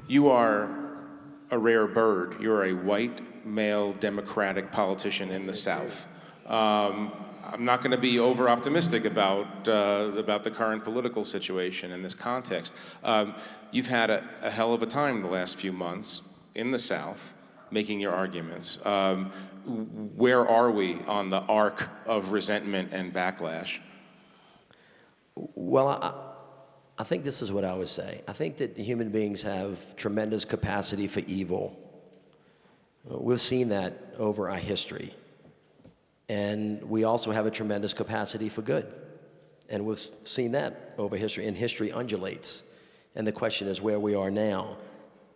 You are a rare bird. You're a white, male, Democratic politician in the South. I'm not going to be over-optimistic about the current political situation in this context. You've had a hell of a time the last few months in the South making your arguments. Where are we on the arc of resentment and backlash? Well, I think this is what I would say. I think that human beings have tremendous capacity for evil. We've seen that over our history. And we also have a tremendous capacity for good. And we've seen that over history, and history undulates. And the question is where we are now.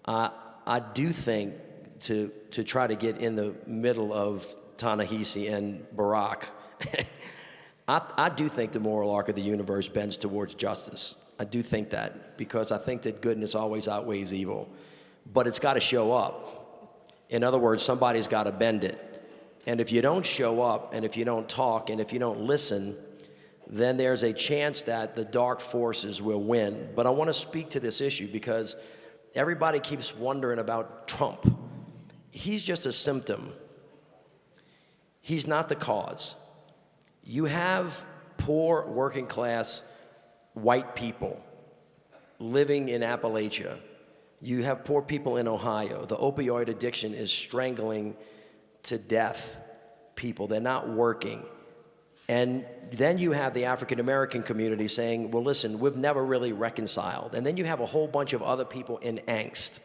I do think to try to get in the middle of Ta-Nehisi and Barack, I do think the moral arc of the universe bends towards justice. I do think that, because I think that goodness always outweighs evil. But it's got to show up. In other words, somebody's got to bend it. And if you don't show up, and if you don't talk, and if you don't listen, then there's a chance that the dark forces will win. But I want to speak to this issue because everybody keeps wondering about Trump. He's just a symptom. He's not the cause. You have poor working class white people living in Appalachia. You have poor people in Ohio. The opioid addiction is strangling to death people. They're not working. And then you have the African American community saying, well, listen, we've never really reconciled. And then you have a whole bunch of other people in angst.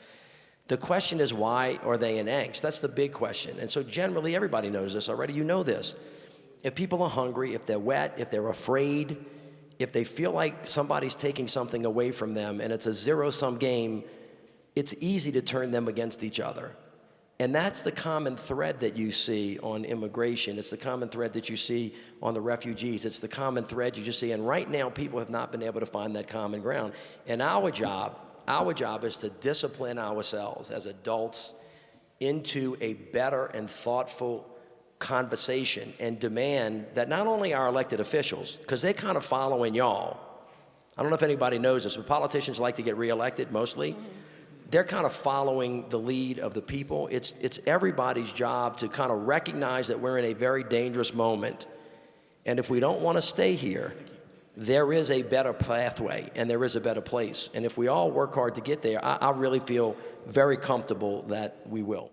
The question is, why are they in angst? That's the big question. And so generally, everybody knows this already. You know this. If people are hungry, if they're wet, if they're afraid, if they feel like somebody's taking something away from them and it's a zero-sum game, it's easy to turn them against each other. And that's the common thread that you see on immigration. It's the common thread that you see on the refugees. It's the common thread you just see. And right now, people have not been able to find that common ground. And our job is to discipline ourselves as adults into a better and thoughtful conversation and demand that not only our elected officials, because they're kind of following y'all. I don't know if anybody knows this, but politicians like to get reelected mostly. They're kind of following the lead of the people. It's everybody's job to kind of recognize that we're in a very dangerous moment. And if we don't want to stay here, there is a better pathway and there is a better place. And if we all work hard to get there, I really feel very comfortable that we will.